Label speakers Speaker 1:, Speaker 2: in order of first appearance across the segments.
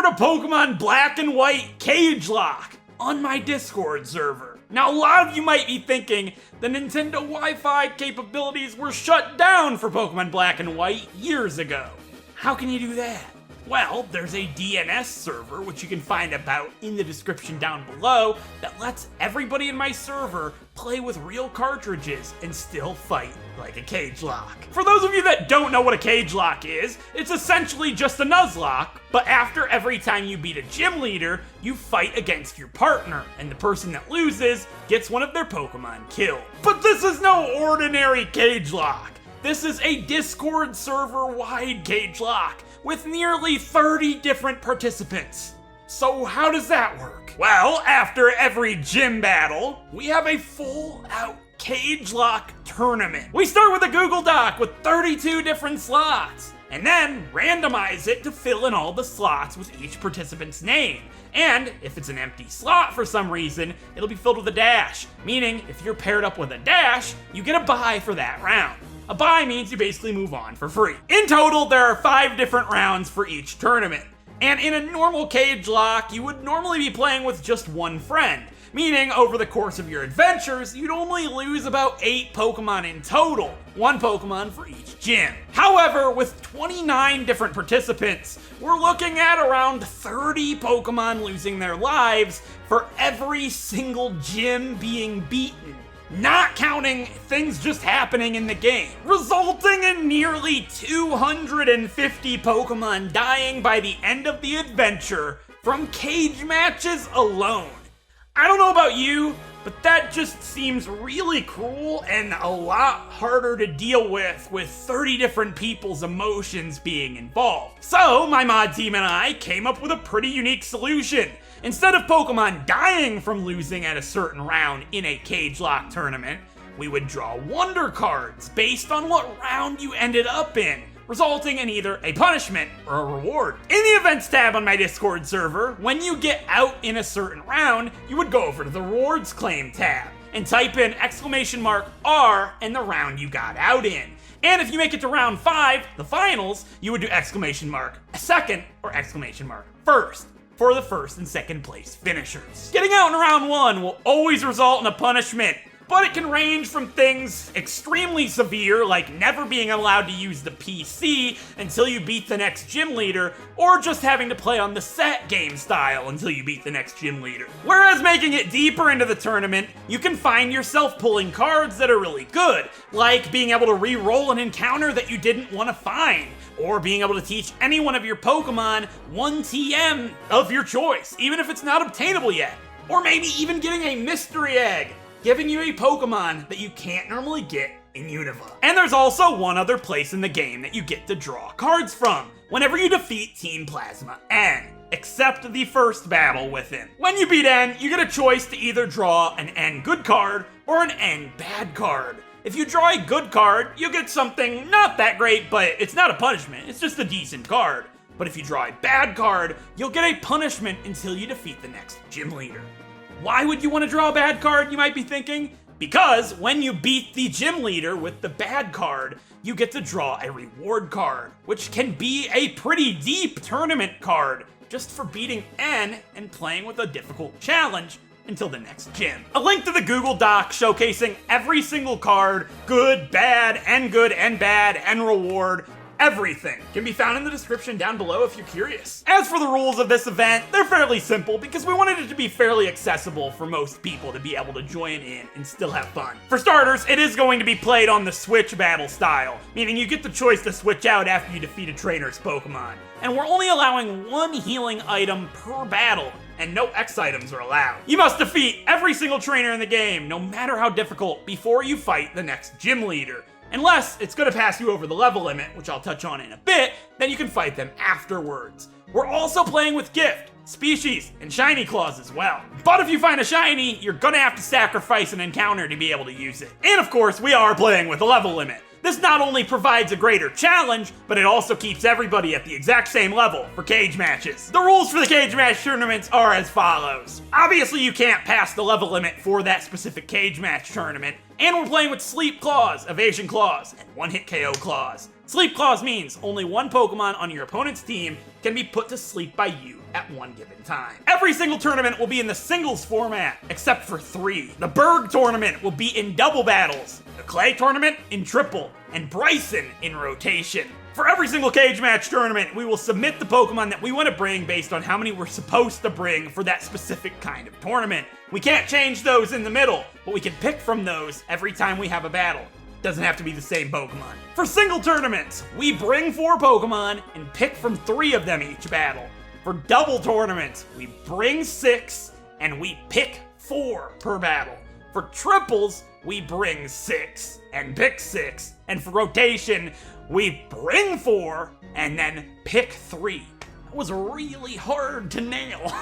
Speaker 1: shared a Pokemon Black and White Cagelocke on my Discord server. Now, a lot of you might be thinking the Nintendo Wi-Fi capabilities were shut down for Pokemon Black and White years ago. How can you do that? Well, there's a DNS server, which you can find about in the description down below, that lets everybody in my server play with real cartridges and still fight like a Cagelocke. For those of you that don't know what a Cagelocke is, it's essentially just a Nuzlocke, but after every time you beat a gym leader, you fight against your partner, and the person that loses gets one of their Pokemon killed. But this is no ordinary Cagelocke. This is a Discord server-wide Cagelocke with nearly 30 different participants. So how does that work? Well, after every gym battle, we have a full-out Cagelocke tournament. We start with a Google Doc with 32 different slots, and then randomize it to fill in all the slots with each participant's name. And if it's an empty slot for some reason, it'll be filled with a dash, meaning if you're paired up with a dash, you get a bye for that round. A bye means you basically move on for free. In total, there are 5 different rounds for each tournament. And in a normal Cagelocke, you would normally be playing with just one friend, meaning over the course of your adventures, you'd only lose about 8 Pokemon in total, 1 Pokemon for each gym. However, with 29 different participants, we're looking at around 30 Pokemon losing their lives for every single gym being beaten, not counting things just happening in the game, resulting in nearly 250 Pokemon dying by the end of the adventure from cage matches alone. I don't know about you, but that just seems really cruel and a lot harder to deal with 30 different people's emotions being involved. So my mod team and I came up with a pretty unique solution. Instead of Pokemon dying from losing at a certain round in a Cagelocke tournament, we would draw Wonder Cards based on what round you ended up in, resulting in either a punishment or a reward. In the Events tab on my Discord server, when you get out in a certain round, you would go over to the Rewards Claim tab and type in !R and the round you got out in. And if you make it to round 5, the finals, you would do !second or !first. For the first and second place finishers. Getting out in round 1 will always result in a punishment, but it can range from things extremely severe, like never being allowed to use the PC until you beat the next gym leader, or just having to play on the set game style until you beat the next gym leader. Whereas making it deeper into the tournament, you can find yourself pulling cards that are really good, like being able to re-roll an encounter that you didn't want to find, or being able to teach any one of your Pokemon one TM of your choice, even if it's not obtainable yet. Or maybe even getting a mystery egg, giving you a Pokemon that you can't normally get in Unova. And there's also one other place in the game that you get to draw cards from, whenever you defeat Team Plasma N, except the first battle with him. When you beat N, you get a choice to either draw an N good card or an N bad card. If you draw a good card, you get something not that great, but it's not a punishment, it's just a decent card. But if you draw a bad card, you'll get a punishment until you defeat the next gym leader. Why would you want to draw a bad card, you might be thinking? Because when you beat the gym leader with the bad card, you get to draw a reward card, which can be a pretty deep tournament card, just for beating N and playing with a difficult challenge until the next gym. A link to the Google Doc showcasing every single card, good, bad, and good, and bad, and reward, everything can be found in the description down below if you're curious. As for the rules of this event, they're fairly simple because we wanted it to be fairly accessible for most people to be able to join in and still have fun. For starters, it is going to be played on the Switch battle style, meaning you get the choice to switch out after you defeat a trainer's Pokemon. And we're only allowing 1 healing item per battle, and no X items are allowed. You must defeat every single trainer in the game, no matter how difficult, before you fight the next gym leader. Unless it's gonna pass you over the level limit, which I'll touch on in a bit, then you can fight them afterwards. We're also playing with gift, species, and shiny claws as well. But if you find a shiny, you're gonna have to sacrifice an encounter to be able to use it. And of course, we are playing with a level limit. This not only provides a greater challenge, but it also keeps everybody at the exact same level for cage matches. The rules for the cage match tournaments are as follows. Obviously, you can't pass the level limit for that specific cage match tournament, and we're playing with Sleep Claws, Evasion Claws, and One-Hit KO Claws. Sleep Claws means only one Pokemon on your opponent's team can be put to sleep by you at one given time. Every single tournament will be in the singles format, except for 3. The Berg tournament will be in double battles, the Clay tournament in triple, and Bryson in rotation. For every single cage match tournament, we will submit the Pokemon that we want to bring based on how many we're supposed to bring for that specific kind of tournament. We can't change those in the middle, but we can pick from those every time we have a battle. Doesn't have to be the same Pokemon. For single tournaments, we bring 4 Pokemon and pick from 3 of them each battle. For double tournaments, we bring 6 and we pick 4 per battle. For triples, we bring 6 and pick 6. And for rotation, we bring 4 and then pick 3. That was really hard to nail.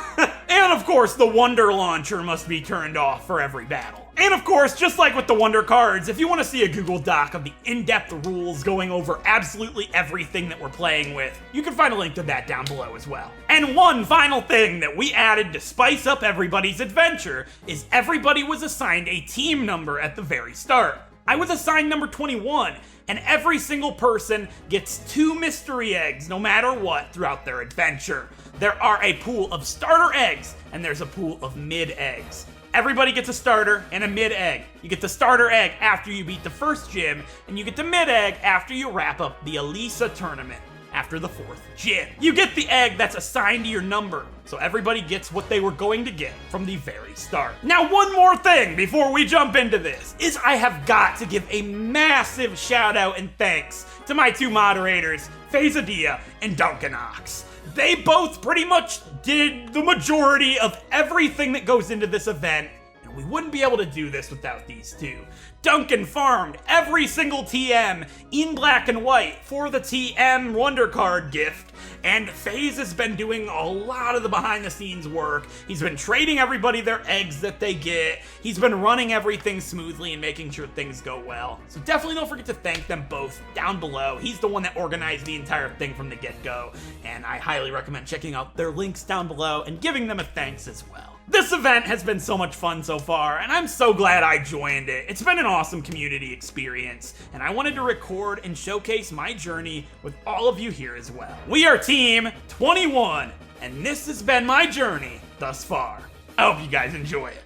Speaker 1: And of course, the Wonder Launcher must be turned off for every battle. And of course, just like with the Wonder Cards, if you want to see a Google Doc of the in-depth rules going over absolutely everything that we're playing with, you can find a link to that down below as well. And one final thing that we added to spice up everybody's adventure is everybody was assigned a team number at the very start. I was assigned number 21, and every single person gets 2 mystery eggs no matter what throughout their adventure. There are a pool of starter eggs, and there's a pool of mid eggs. Everybody gets a starter and a mid egg. You get the starter egg after you beat the first gym, and you get the mid egg after you wrap up the Elisa tournament after the 4th gym. You get the egg that's assigned to your number, so everybody gets what they were going to get from the very start. Now, one more thing before we jump into this is I have got to give a massive shout out and thanks to my 2 moderators, Phasadia and Duncan. They both pretty much did the majority of everything that goes into this event, and we wouldn't be able to do this without these 2. Duncan farmed every single TM in black and white for the TM Wonder Card gift, and FaZe has been doing a lot of the behind the scenes work. He's been trading everybody their eggs that they get. He's been running everything smoothly and making sure things go well. So definitely don't forget to thank them both down below. He's the one that organized the entire thing from the get-go, and I highly recommend checking out their links down below and giving them a thanks as well. This event has been so much fun so far, and I'm so glad I joined it. It's been an awesome community experience, and I wanted to record and showcase my journey with all of you here as well. We are Team 21, and this has been my journey thus far. I hope you guys enjoy it.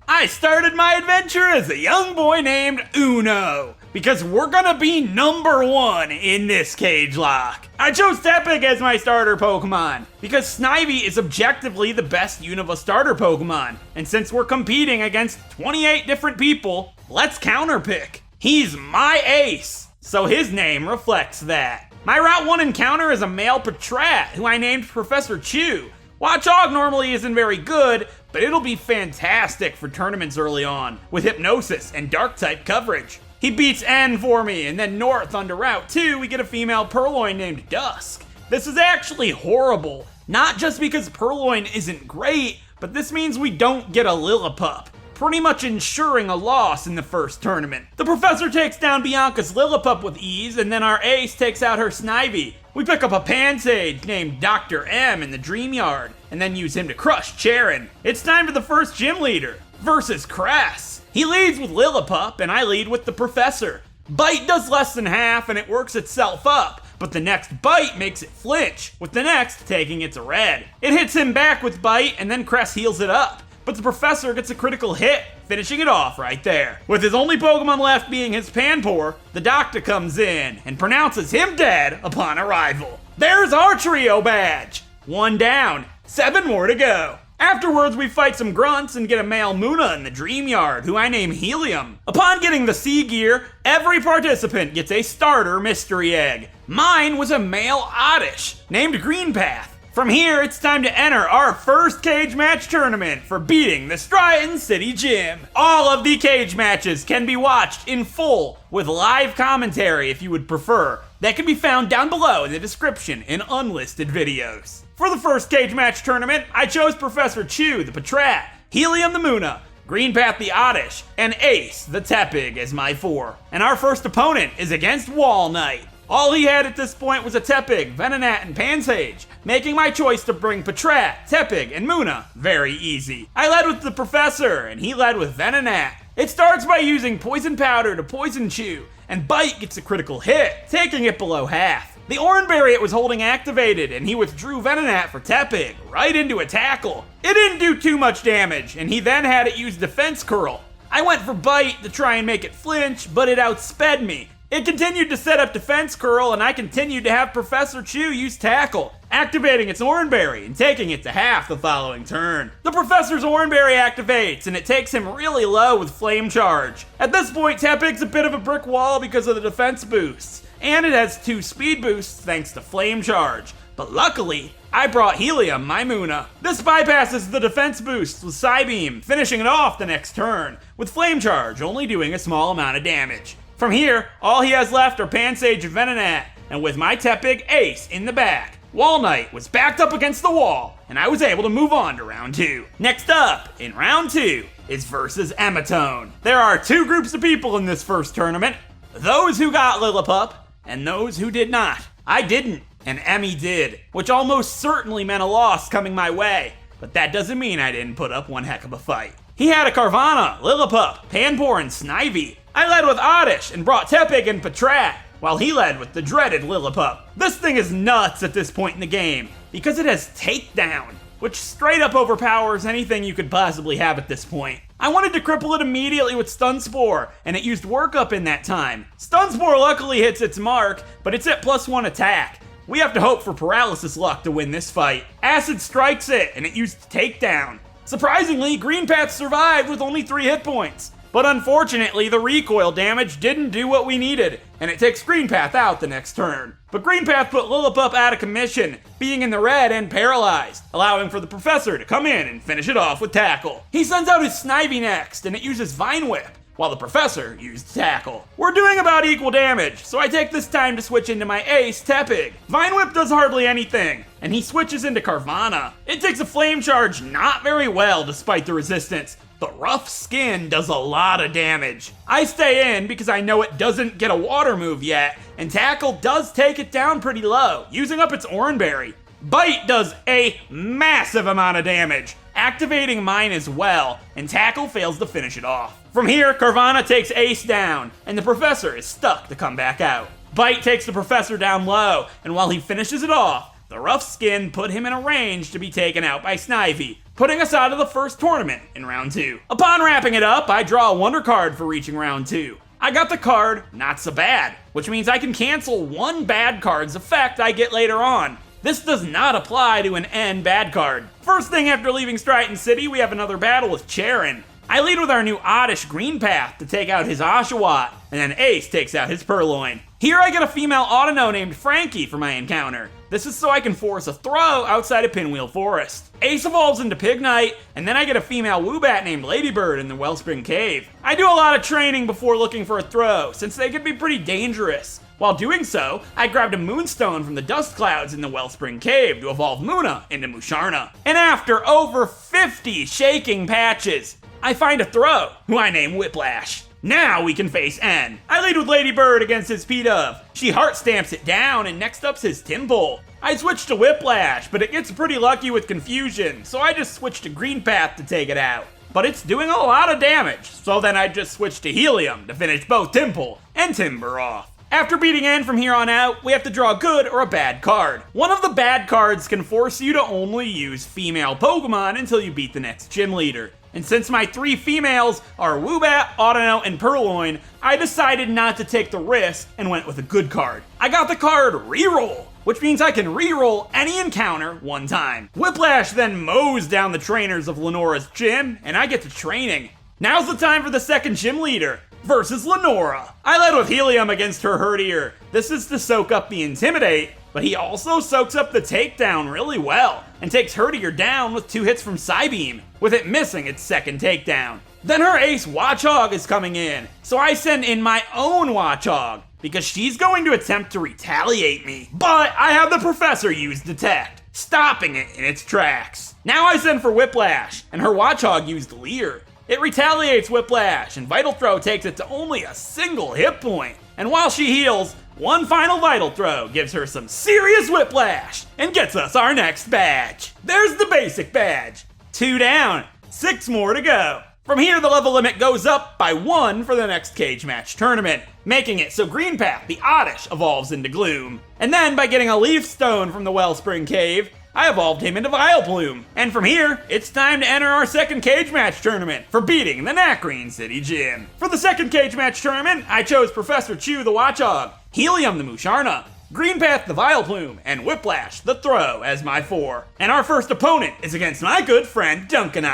Speaker 1: I started my adventure as a young boy named Uno, because we're gonna be number 1 in this Cagelocke. I chose Tepig as my starter Pokemon, because Snivy is objectively the best Unova starter Pokemon, and since we're competing against 28 different people, let's counterpick. He's my ace, so his name reflects that. My Route 1 encounter is a male Patrat, who I named Professor Chew. Watchog normally isn't very good, but it'll be fantastic for tournaments early on, with Hypnosis and Dark-type coverage. He beats N for me, and then north onto Route 2, we get a female Purloin named Dusk. This is actually horrible, not just because Purloin isn't great, but this means we don't get a Lillipup, pretty much ensuring a loss in the first tournament. The professor takes down Bianca's Lillipup with ease, and then our ace takes out her Snivy. We pick up a Pansage named Dr. M in the Dream Yard, and then use him to crush Charon. It's time for the first gym leader, versus Crass. He leads with Lillipup, and I lead with the professor. Bite does less than half, and it works itself up, but the next Bite makes it flinch, with the next taking its red. It hits him back with Bite, and then Cress heals it up. But the professor gets a critical hit, finishing it off right there. With his only Pokemon left being his Panpour, the doctor comes in and pronounces him dead upon arrival. There's our trio badge! 1 down, 7 more to go. Afterwards, we fight some grunts and get a male Muna in the Dream Yard, who I name Helium. Upon getting the Sea Gear, every participant gets a starter mystery egg. Mine was a male Oddish, named Green Path. From here, it's time to enter our first cage match tournament for beating the Stryton City Gym. All of the cage matches can be watched in full with live commentary if you would prefer. That can be found down below in the description in unlisted videos. For the first cage match tournament, I chose Professor Chew, the Patrat, Helium the Muna, Green Path the Oddish, and Ace the Tepig as my 4. And our first opponent is against Wall Knight. All he had at this point was a Tepig, Venonat, and Pansage, making my choice to bring Patrat, Tepig, and Muna very easy. I led with the Professor, and he led with Venonat. It starts by using Poison Powder to poison Chew, and Bite gets a critical hit, taking it below half. The Oranberry it was holding activated, and he withdrew Venonat for Tepig, right into a tackle. It didn't do too much damage, and he then had it use Defense Curl. I went for Bite to try and make it flinch, but it outsped me. It continued to set up Defense Curl, and I continued to have Professor Chew use Tackle, activating its Oranberry and taking it to half the following turn. The Professor's Oranberry activates, and it takes him really low with Flame Charge. At this point, Tepig's a bit of a brick wall because of the defense boosts, and it has 2 speed boosts thanks to Flame Charge. But luckily, I brought Helium, my Muna. This bypasses the defense boosts with Psybeam, finishing it off the next turn, with Flame Charge only doing a small amount of damage. From here, all he has left are Pansage and Venonat, and with my Tepig Ace in the back, Wall Knight was backed up against the wall, and I was able to move on to round 2. Next up, in round 2, is versus Ematone. There are 2 groups of people in this first tournament, those who got Lillipup, and those who did not. I didn't, and Emmy did, which almost certainly meant a loss coming my way, but that doesn't mean I didn't put up one heck of a fight. He had a Carvanha, Lillipup, Panpour, and Snivy. I led with Oddish and brought Tepig and Patrat, while he led with the dreaded Lillipup. This thing is nuts at this point in the game, because it has Takedown, which straight up overpowers anything you could possibly have at this point. I wanted to cripple it immediately with Stun Spore, and it used Work Up in that time. Stun Spore luckily hits its mark, but it's at +1 attack. We have to hope for Paralysis luck to win this fight. Acid strikes it, and it used Takedown. Surprisingly, Green Path survived with only 3 hit points. But unfortunately, the recoil damage didn't do what we needed, and it takes Green Path out the next turn. But Green Path put Lillipup out of commission, being in the red and paralyzed, allowing for the Professor to come in and finish it off with Tackle. He sends out his Snivy next, and it uses Vine Whip, while the Professor used Tackle. We're doing about equal damage, so I take this time to switch into my ace, Tepig. Vine Whip does hardly anything, and he switches into Carvanha. It takes a Flame Charge not very well despite the resistance, but Rough Skin does a lot of damage. I stay in because I know it doesn't get a water move yet, and Tackle does take it down pretty low, using up its Oranberry. Bite does a massive amount of damage, activating mine as well, and Tackle fails to finish it off. From here, Carvanha takes Ace down, and the Professor is stuck to come back out. Bite takes the Professor down low, and while he finishes it off, the Rough Skin put him in a range to be taken out by Snivy, putting us out of the first tournament in round 2. Upon wrapping it up, I draw a Wonder card for reaching round 2. I got the card Not So Bad, which means I can cancel one bad card's effect I get later on. This does not apply to an N bad card. First thing after leaving Stryton City, we have another battle with Charon. I lead with our new Oddish Green Path to take out his Oshawott, and then Ace takes out his Purloin. Here I get a female Audino named Frankie for my encounter. This is so I can force a throw outside of Pinwheel Forest. Ace evolves into Pignite, and then I get a female Woobat named Ladybird in the Wellspring Cave. I do a lot of training before looking for a throw, since they can be pretty dangerous. While doing so, I grabbed a Moonstone from the Dust Clouds in the Wellspring Cave to evolve Muna into Musharna. And after over 50 shaking patches, I find a throw, who I name Whiplash. Now we can face N. I lead with Ladybird against his P-Dove. She heart stamps it down, and next up's his Timpole. I switch to Whiplash, but it gets pretty lucky with Confusion, so I just switch to Green Path to take it out. But it's doing a lot of damage, so then I just switch to Helium to finish both Timpole and Timber off. After beating N from here on out, we have to draw a good or a bad card. One of the bad cards can force you to only use female Pokemon until you beat the next gym leader. And since my 3 females are Woobat, Audino, and Purloin, I decided not to take the risk and went with a good card. I got the card Reroll, which means I can reroll any encounter 1 time. Whiplash then mows down the trainers of Lenora's gym, and I get to training. Now's the time for the second gym leader, versus Lenora. I led with Helium against her Herdier. This is to soak up the Intimidate, but he also soaks up the Takedown really well, and takes Herdier down with 2 hits from Psybeam, with it missing its second takedown. Then her ace Watchog is coming in, so I send in my own Watchog, because she's going to attempt to retaliate me. But I have the Professor use Detect, stopping it in its tracks. Now I send for Whiplash, and her Watchog used Leer. It retaliates Whiplash, and Vital Throw takes it to only a single hit point. And while she heals, one final Vital Throw gives her some serious Whiplash, and gets us our next badge. There's the basic badge. 2 down, 6 more to go. From here, the level limit goes up by 1 for the next cage match tournament, making it so Green Path, the Oddish, evolves into Gloom. And then, by getting a Leaf Stone from the Wellspring Cave, I evolved him into Vileplume. And from here, it's time to enter our second cage match tournament for beating the Nakreen City Gym. For the second cage match tournament, I chose Professor Chew the Watchog, Helium the Musharna, Green Path the Vileplume, and Whiplash the Throw as my 4. And our first opponent is against my good friend Duncan.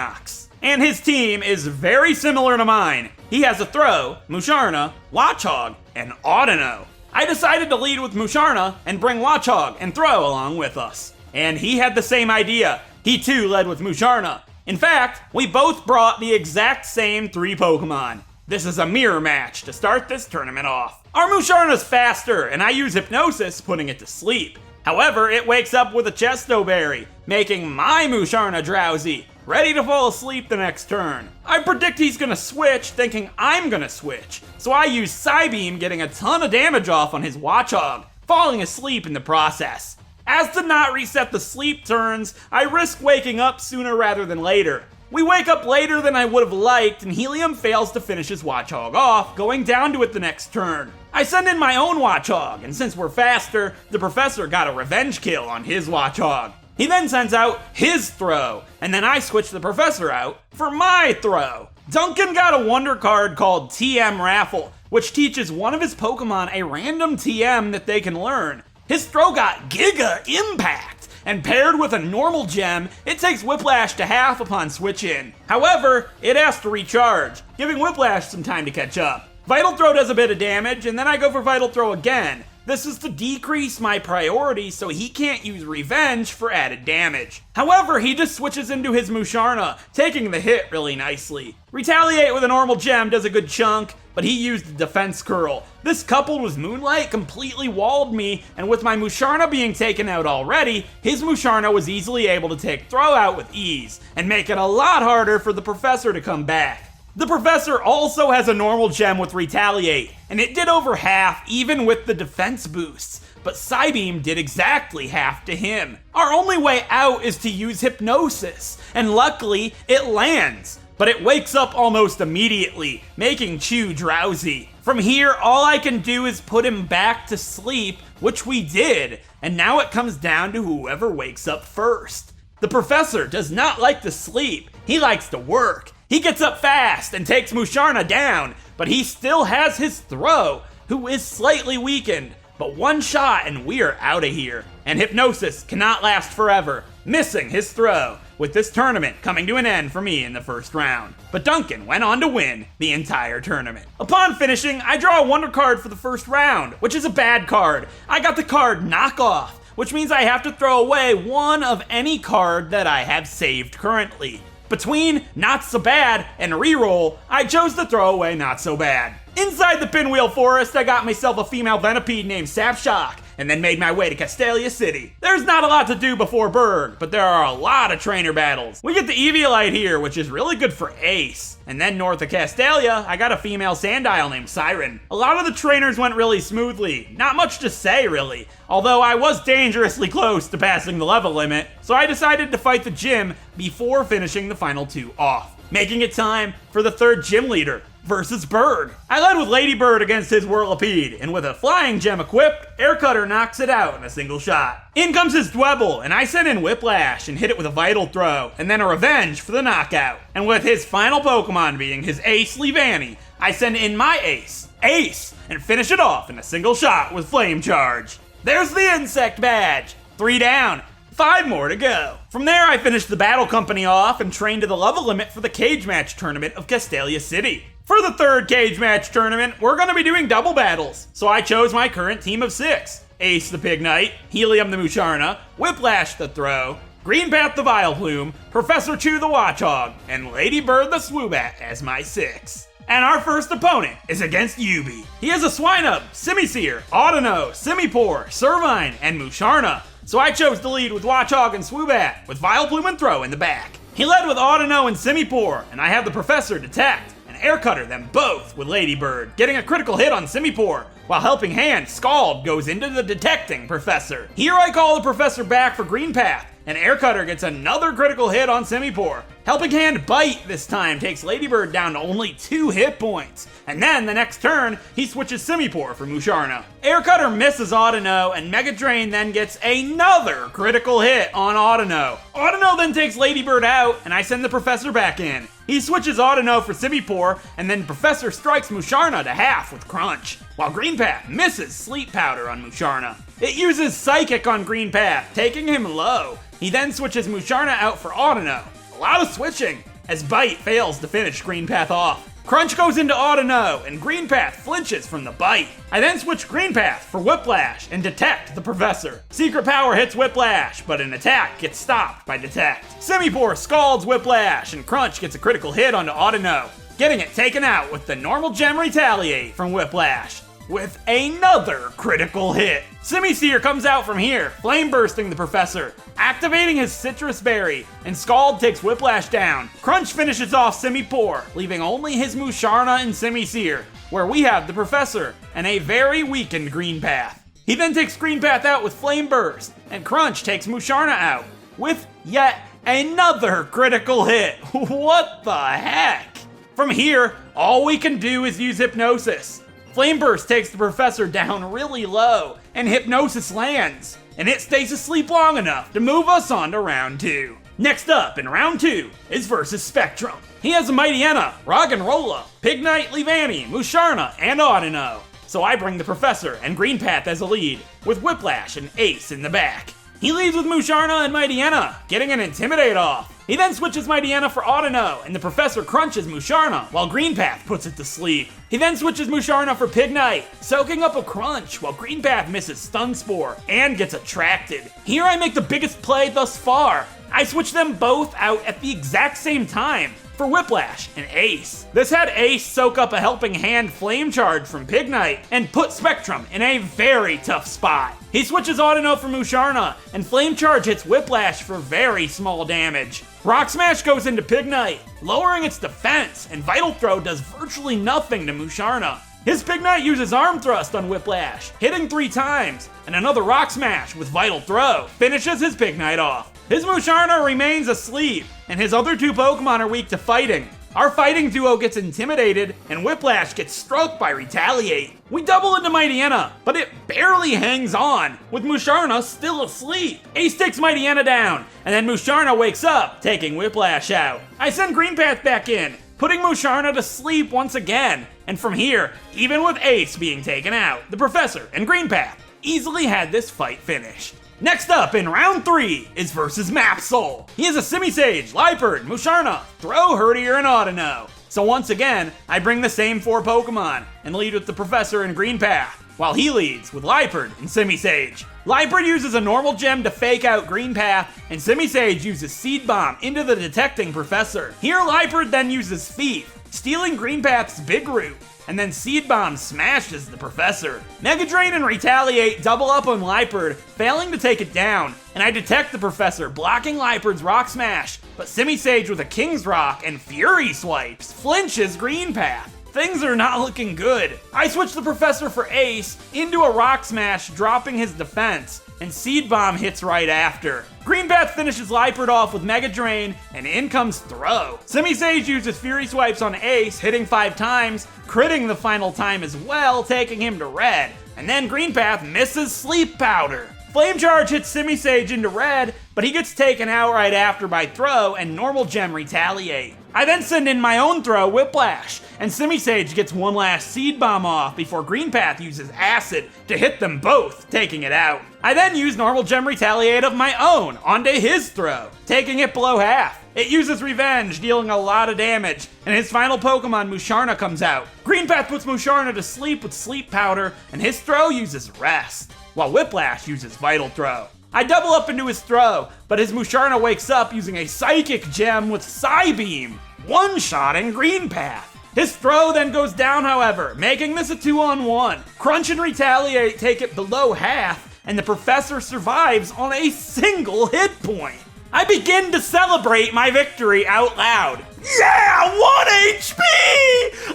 Speaker 1: And his team is very similar to mine. He has a Throw, Musharna, Watchog, and Audino. I decided to lead with Musharna and bring Watchog and Throw along with us. And he had the same idea. He too led with Musharna. In fact, we both brought the exact same 3 Pokemon. This is a mirror match to start this tournament off. Our Musharna's faster, and I use Hypnosis, putting it to sleep. However, it wakes up with a Chesto Berry, making my Musharna drowsy, ready to fall asleep the next turn. I predict he's gonna switch, thinking I'm gonna switch, so I use Psybeam, getting a ton of damage off on his Watchog, falling asleep in the process. As to not reset the sleep turns, I risk waking up sooner rather than later. We wake up later than I would have liked, and Helium fails to finish his Watchog off, going down to it the next turn. I send in my own Watchog, and since we're faster, the Professor got a revenge kill on his Watchog. He then sends out his Throw, and then I switch the Professor out for my Throw. Duncan got a wonder card called TM Raffle, which teaches one of his Pokemon a random TM that they can learn. His Throw got Giga Impact, and paired with a normal gem, it takes Whiplash to half upon switch in. However, it has to recharge, giving Whiplash some time to catch up. Vital Throw does a bit of damage, and then I go for Vital Throw again. This is to decrease my priority so he can't use Revenge for added damage. However, he just switches into his Musharna, taking the hit really nicely. Retaliate with a normal gem does a good chunk, but he used the Defense Curl. This coupled with Moonlight completely walled me, and with my Musharna being taken out already, his Musharna was easily able to take Throw out with ease, and make it a lot harder for the Professor to come back. The Professor also has a normal gem with Retaliate, and it did over half even with the defense boosts, but Psybeam did exactly half to him. Our only way out is to use Hypnosis, and luckily it lands, but it wakes up almost immediately, making Chew drowsy. From here, all I can do is put him back to sleep, which we did, and now it comes down to whoever wakes up first. The Professor does not like to sleep, he likes to work. He gets up fast and takes Musharna down, but he still has his Throw, who is slightly weakened, but one shot and we're out of here. And Hypnosis cannot last forever, missing his Throw, with this tournament coming to an end for me in the first round. But Duncan went on to win the entire tournament. Upon finishing, I draw a wonder card for the first round, which is a bad card. I got the card Knockoff, which means I have to throw away one of any card that I have saved currently. Between Not So Bad and Reroll, I chose to throw away Not So Bad. Inside the Pinwheel Forest, I got myself a female Venipede named Sapshock, and then made my way to Castelia City. There's not a lot to do before Berg, but there are a lot of trainer battles. We get the Eviolite here, which is really good for Ace. And then north of Castelia, I got a female Sandile named Siren. A lot of the trainers went really smoothly, not much to say really, although I was dangerously close to passing the level limit, so I decided to fight the gym before finishing the final 2 off, making it time for the third gym leader versus Berg. I led with Ladybird against his Whirlipede, and with a flying gem equipped, Air Cutter knocks it out in a single shot. In comes his Dwebble, and I sent in Whiplash and hit it with a Vital Throw, and then a Revenge for the knockout. And with his final Pokemon being his Ace Leavanny, I send in my Ace, and finish it off in a single shot with Flame Charge. There's the Insect Badge! 3 down. 5 more to go. From there, I finished the Battle Company off and trained to the level limit for the Cage Match Tournament of Castelia City. For the third Cage Match Tournament, we're going to be doing double battles, so I chose my current team of 6. Ace the Pig Knight, Helium the Musharna, Whiplash the Throw, Green Path the Vileplume, Professor Chew the Watchog, and Ladybird the Swoobat as my 6. And our first opponent is against Yubi. He has a Swinub, Simisear, Audino, Simipour, Servine, and Musharna, so I chose to lead with Watchog and Swoobat, with Vileplume and Throw in the back. He led with Audino and Simipour, and I have the Professor Detect, and Air Cutter them both with Ladybird, getting a critical hit on Simipour, while Helping Hand Scald goes into the Detecting Professor. Here I call the Professor back for Green Path, and Air Cutter gets another critical hit on Simipour. Helping Hand Bite this time takes Ladybird down to only 2 hit points, and then the next turn, he switches Simipour for Musharna. Air Cutter misses Audino, and Mega Drain then gets another critical hit on Audino. Audino then takes Ladybird out, and I send the Professor back in. He switches Audino for Simipour, and then Professor strikes Musharna to half with Crunch, while Green Path misses Sleep Powder on Musharna. It uses Psychic on Green Path, taking him low. He then switches Musharna out for Audino. A lot of switching, as Bite fails to finish Green Path off. Crunch goes into Audino, and Green Path flinches from the bite. I then switch Green Path for Whiplash and Detect the Professor. Secret Power hits Whiplash, but an attack gets stopped by Detect. Simipour scalds Whiplash, and Crunch gets a critical hit onto Audino, getting it taken out with the normal gem Retaliate from Whiplash, with another critical hit. Simisear comes out from here, flame bursting the Professor, activating his Citrus Berry, and Scald takes Whiplash down. Crunch finishes off Simipour, leaving only his Musharna and Simisear, where we have the Professor and a very weakened Green Path. He then takes Green Path out with Flame Burst, and Crunch takes Musharna out with yet another critical hit. What the heck? From here, all we can do is use Hypnosis. Flame Burst takes the Professor down really low, and Hypnosis lands, and it stays asleep long enough to move us on to round 2. Next up in round 2 is versus Spectrum. He has Mightyena, Roggenrola, Pignite, Leavanny, Musharna, and Audino. So I bring the Professor and Green Path as a lead, with Whiplash and Ace in the back. He leads with Musharna and Mightyena, getting an Intimidate off. He then switches Mightyena for Audino, and the Professor crunches Musharna, while Green Path puts it to sleep. He then switches Musharna for Pignite, soaking up a crunch, while Green Path misses Stun Spore, and gets attracted. Here I make the biggest play thus far. I switch them both out at the exact same time, for Whiplash and Ace. This had Ace soak up a Helping Hand Flame Charge from Pignite and put Spectrum in a very tough spot. He switches Audino for Musharna, and Flame Charge hits Whiplash for very small damage. Rock Smash goes into Pignite, lowering its defense, and Vital Throw does virtually nothing to Musharna. His Pignite uses Arm Thrust on Whiplash, hitting 3 times, and another Rock Smash with Vital Throw finishes his Pignite off. His Musharna remains asleep, and his other 2 Pokemon are weak to fighting. Our fighting duo gets intimidated, and Whiplash gets struck by Retaliate. We double into Mightyena, but it barely hangs on, with Musharna still asleep. Ace takes Mightyena down, and then Musharna wakes up, taking Whiplash out. I send Green Path back in, putting Musharna to sleep once again, and from here, even with Ace being taken out, the Professor and Green Path easily had this fight finished. Next up in round 3 is versus Mapsol. He is a Simisage, Liepard, Musharna, Throw, Herdier, and Audino. So once again, I bring the same 4 Pokemon and lead with the Professor and Green Path, while he leads with Liepard and Simisage. Liepard uses a normal gem to fake out Green Path, and Simisage uses Seed Bomb into the Detecting Professor. Here Liepard then uses Thief, stealing Green Path's Big Root, and then Seed Bomb smashes the Professor. Mega Drain and Retaliate double up on Liepard, failing to take it down, and I detect the Professor, blocking Liepard's Rock Smash, but Simisage with a King's Rock and Fury Swipes flinches Green Path. Things are not looking good. I switch the Professor for Ace into a Rock Smash, dropping his defense, and Seed Bomb hits right after. Green Path finishes Liepard off with Mega Drain, and in comes Throw. Simisage uses Fury Swipes on Ace, hitting 5 times, critting the final time as well, taking him to red. And then Green Path misses Sleep Powder. Flame Charge hits Simisage into red, but he gets taken out right after by Throw and Normal Gem Retaliate. I then send in my own Throw, Whiplash, and Simisage gets one last Seed Bomb off before Green Path uses Acid to hit them both, taking it out. I then use Normal Gem Retaliate of my own onto his Throw, taking it below half. It uses Revenge, dealing a lot of damage, and his final Pokemon, Musharna, comes out. Green Path puts Musharna to sleep with Sleep Powder, and his Throw uses Rest, while Whiplash uses Vital Throw. I double up into his Throw, but his Musharna wakes up using a Psychic Gem with Psybeam, one-shotting Green Path. His Throw then goes down, however, making this a 2-on-1. Crunch and Retaliate take it below half, and the Professor survives on a single hit point. I begin to celebrate my victory out loud. Yeah, 1 HP!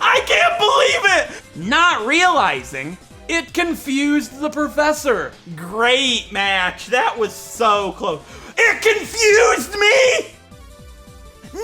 Speaker 1: I can't believe it! Not realizing It confused the professor. Great match. That was so close. It confused me! No!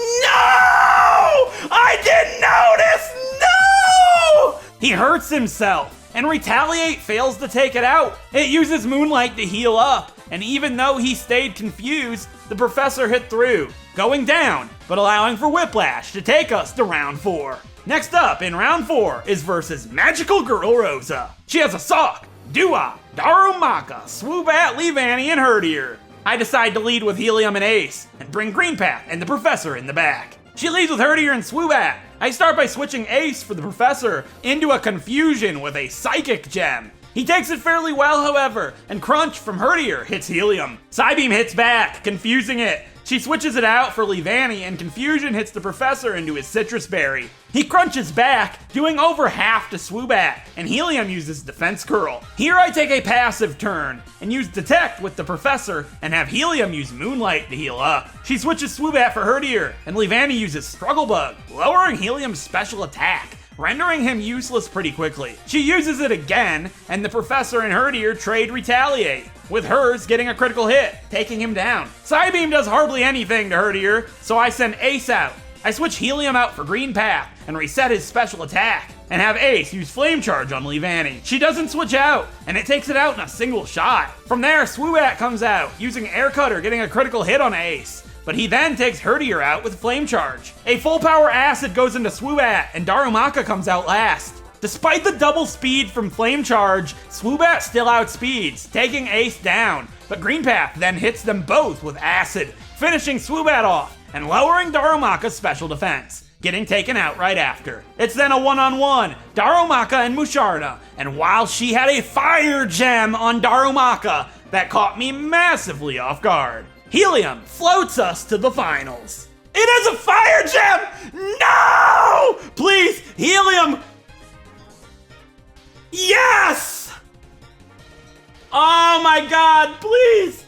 Speaker 1: I didn't notice! No! He hurts himself, and Retaliate fails to take it out. It uses Moonlight to heal up, and even though he stayed confused, the professor hit through, going down, but allowing for Whiplash to take us to round 4. Next up in round 4 is versus Magical Girl Rosa. She has a Sock, Dua, Darumaka, Swoobat, Leavanny, and Herdier. I decide to lead with Helium and Ace, and bring Green Path and the Professor in the back. She leads with Herdier and Swoobat. I start by switching Ace for the Professor into a Confusion with a Psychic Gem. He takes it fairly well, however, and Crunch from Herdier hits Helium. Psybeam hits back, confusing it. She switches it out for Leavanny, and Confusion hits the Professor into his Citrus Berry. He crunches back, doing over half to Swoobat, and Helium uses Defense Curl. Here I take a passive turn, and use Detect with the Professor, and have Helium use Moonlight to heal up. She switches Swoobat for Herdier, and Leavanny uses Struggle Bug, lowering Helium's special attack, rendering him useless pretty quickly. She uses it again, and the Professor and Herdier trade Retaliate, with hers getting a critical hit, taking him down. Psybeam does hardly anything to Herdier, so I send Ace out. I switch Helium out for Green Path, and reset his special attack, and have Ace use Flame Charge on Leavanny. She doesn't switch out, and it takes it out in a single shot. From there, Swoobat comes out, using Air Cutter getting a critical hit on Ace. But he then takes Herdier out with Flame Charge. A full power Acid goes into Swoobat, and Darumaka comes out last. Despite the double speed from Flame Charge, Swoobat still outspeeds, taking Ace down, but Green Path then hits them both with Acid, finishing Swoobat off, and lowering Darumaka's special defense, getting taken out right after. It's then a one-on-one, Darumaka and Musharna, and while she had a Fire Gem on Darumaka, that caught me massively off guard. Helium floats us to the finals. It is a Fire Gem! No! Please, Helium! Yes! Oh my god, please!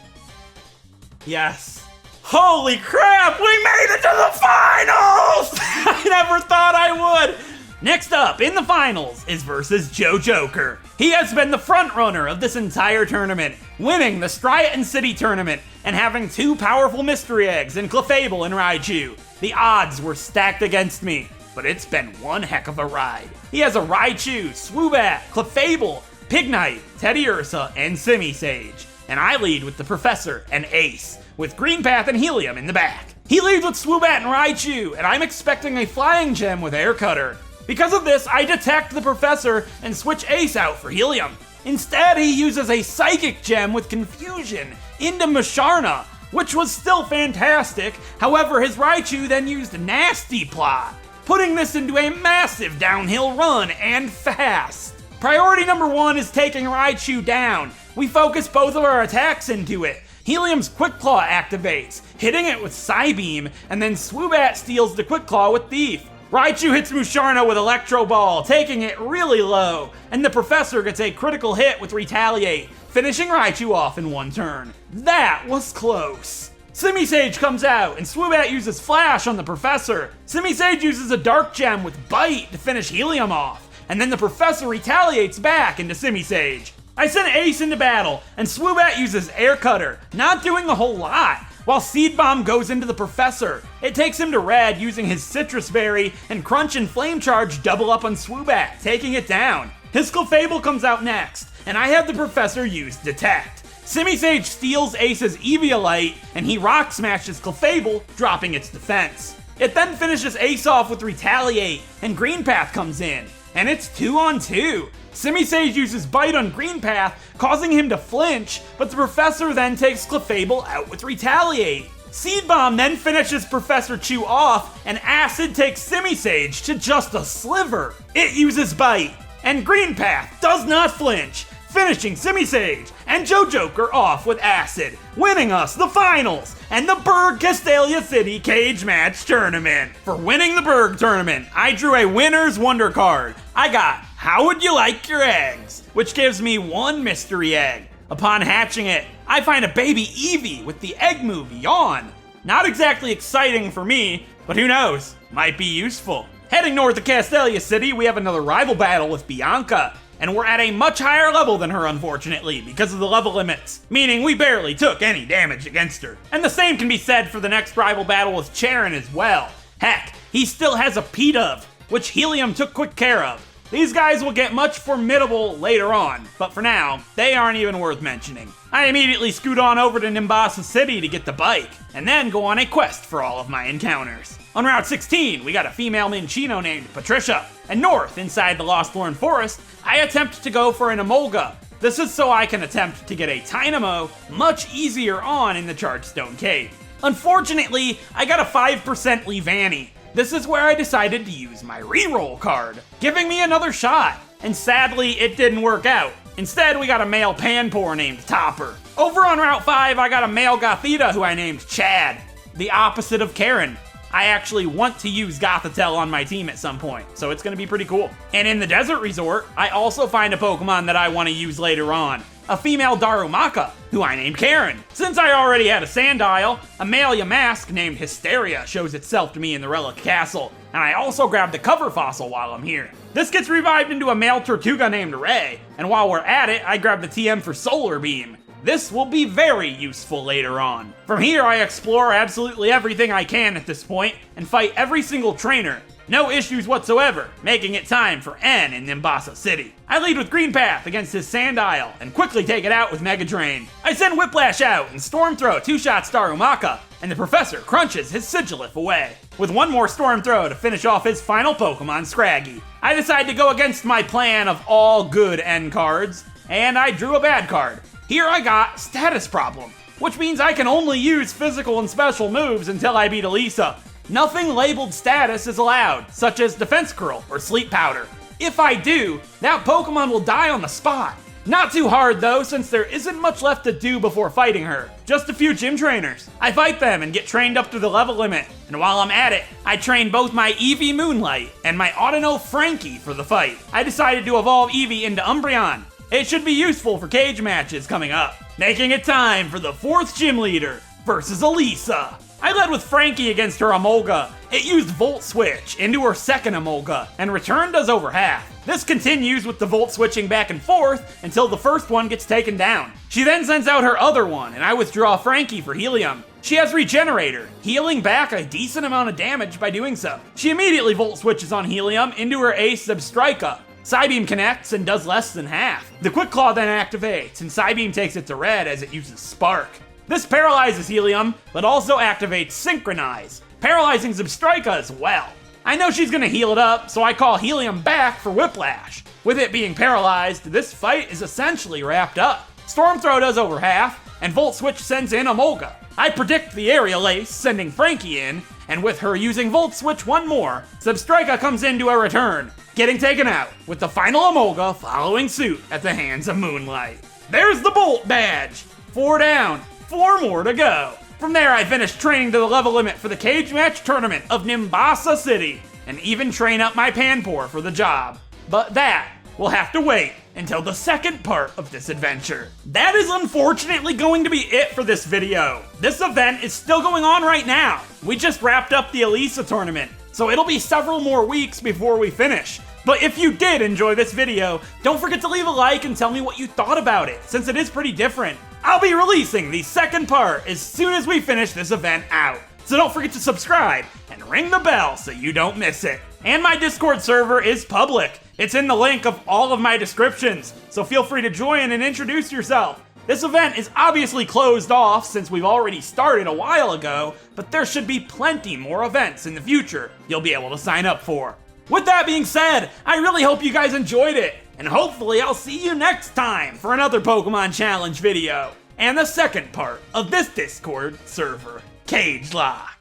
Speaker 1: Yes. Holy crap, we made it to the finals! I never thought I would. Next up in the finals is versus Joe Joker. He has been the front runner of this entire tournament, winning the Striaton City tournament and having 2 powerful mystery eggs in Clefable and Raichu. The odds were stacked against me, but it's been one heck of a ride. He has a Raichu, Swoobat, Clefable, Pignite, Teddiursa, and Simisage. And I lead with the Professor and Ace, with Green Path and Helium in the back. He leads with Swoobat and Raichu, and I'm expecting a Flying Gem with Air Cutter. Because of this, I detect the Professor and switch Ace out for Helium. Instead, he uses a Psychic Gem with Confusion into Musharna, which was still fantastic. However, his Raichu then used Nasty Plot, putting this into a massive downhill run and fast. Priority number 1 is taking Raichu down. We focus both of our attacks into it. Helium's Quick Claw activates, hitting it with Psybeam, and then Swoobat steals the Quick Claw with Thief. Raichu hits Musharna with Electro Ball, taking it really low, and the Professor gets a critical hit with Retaliate, finishing Raichu off in 1 turn. That was close. Simisage comes out, and Swoobat uses Flash on the Professor. Simisage uses a Dark Gem with Bite to finish Helium off, and then the Professor retaliates back into Simisage. I send Ace into battle, and Swoobat uses Air Cutter, not doing a whole lot, while Seed Bomb goes into the Professor. It takes him to red using his Citrus Berry, and Crunch and Flame Charge double up on Swoobat, taking it down. His Clefable comes out next, and I have the Professor use Detect. Simisage steals Ace's Eviolite, and he Rock Smashes Clefable, dropping its defense. It then finishes Ace off with Retaliate, and Green Path comes in, and it's 2-on-2. Simisage uses Bite on Green Path, causing him to flinch, but the Professor then takes Clefable out with Retaliate. Seed Bomb then finishes Professor Chew off, and Acid takes Simisage to just a sliver. It uses Bite, and Green Path does not flinch, finishing Simisage and Joe Joker off with Acid, winning us the finals and the Berg Castelia City Cage Match Tournament. For winning the Berg Tournament, I drew a Winner's Wonder card. I got How Would You Like Your Eggs, which gives me 1 mystery egg. Upon hatching it, I find a baby Eevee with the egg move Yawn. Not exactly exciting for me, but who knows, might be useful. Heading north to Castelia City, we have another rival battle with Bianca. and we're at a much higher level than her, unfortunately, because of the level limits, meaning we barely took any damage against her. And the same can be said for the next rival battle with Charon as well. Heck, he still has a P-Dove, which Helium took quick care of. These guys will get much formidable later on, but for now, they aren't even worth mentioning. I immediately scoot on over to Nimbasa City to get the bike, and then go on a quest for all of my encounters. On Route 16, we got a female Minchino named Patricia, and north, inside the Lostlorn Forest, I attempt to go for an Emolga. This is so I can attempt to get a Tynamo much easier on in the Chargestone Cave. Unfortunately, I got a 5% Leavanny. This is where I decided to use my reroll card, giving me another shot, and sadly it didn't work out. Instead, we got a male Panpour named Topper. Over on Route 5, I got a male Gothita who I named Chad, the opposite of Karen. I actually want to use Gothitelle on my team at some point, so it's gonna be pretty cool. And in the Desert Resort, I also find a Pokemon that I want to use later on, a female Darumaka, who I named Karen. Since I already had a Sandile, a male Yamask named Hysteria shows itself to me in the Relic Castle, and I also grabbed the cover fossil while I'm here. This gets revived into a male Tortuga named Ray, and while we're at it, I grab the TM for Solar Beam. This will be very useful later on. From here, I explore absolutely everything I can at this point, and fight every single trainer. No issues whatsoever, making it time for N in Nimbasa City. I lead with Green Path against his Sandile, and quickly take it out with Mega Drain. I send Whiplash out and Storm Throw 2-shots Darumaka, and the Professor crunches his Sigilif away. With one more Storm Throw to finish off his final Pokemon, Scraggy. I decide to go against my plan of all good N cards, and I drew a bad card. Here I got Status Problem, which means I can only use physical and special moves until I beat Elisa. Nothing labeled status is allowed, such as Defense Curl or Sleep Powder. If I do, that Pokemon will die on the spot. Not too hard though, since there isn't much left to do before fighting her. Just a few gym trainers. I fight them and get trained up to the level limit, and while I'm at it, I train both my Eevee Moonlight and my Audino Frankie for the fight. I decided to evolve Eevee into Umbreon. It should be useful for cage matches coming up, making it time for the 4th gym leader versus Elisa. I led with Frankie against her Emolga. It used Volt Switch into her second Emolga, and return does over half. This continues with the Volt switching back and forth until the first one gets taken down. She then sends out her other one, and I withdraw Frankie for Helium. She has Regenerator, healing back a decent amount of damage by doing so. She immediately Volt switches on Helium into her ace Zebstrika. Psybeam connects and does less than half. The Quick Claw then activates, and Psybeam takes it to red as it uses Spark. This paralyzes Helium, but also activates Synchronize, paralyzing Zebstrika as well. I know she's gonna heal it up, so I call Helium back for Whiplash. With it being paralyzed, this fight is essentially wrapped up. Storm Throw does over half, and Volt Switch sends in Emolga. I predict the Aerial Ace, sending Frankie in, and with her using Volt Switch one more, Zebstrika comes into a return, getting taken out, with the final Emolga following suit at the hands of Moonlight. There's the Bolt badge! 4 down, 4 more to go. From there, I finished training to the level limit for the Cage Match Tournament of Nimbasa City, and even train up my Panpour for the job. But that will have to wait until the second part of this adventure. That is unfortunately going to be it for this video. This event is still going on right now. We just wrapped up the Elisa tournament, so it'll be several more weeks before we finish. But if you did enjoy this video, don't forget to leave a like and tell me what you thought about it, since it is pretty different. I'll be releasing the second part as soon as we finish this event out. So don't forget to subscribe and ring the bell so you don't miss it. And my Discord server is public. It's in the link of all of my descriptions, so feel free to join and introduce yourself. This event is obviously closed off since we've already started a while ago, but there should be plenty more events in the future you'll be able to sign up for. With that being said, I really hope you guys enjoyed it, and hopefully I'll see you next time for another Pokemon Challenge video, and the second part of this Discord server, Cagelocke.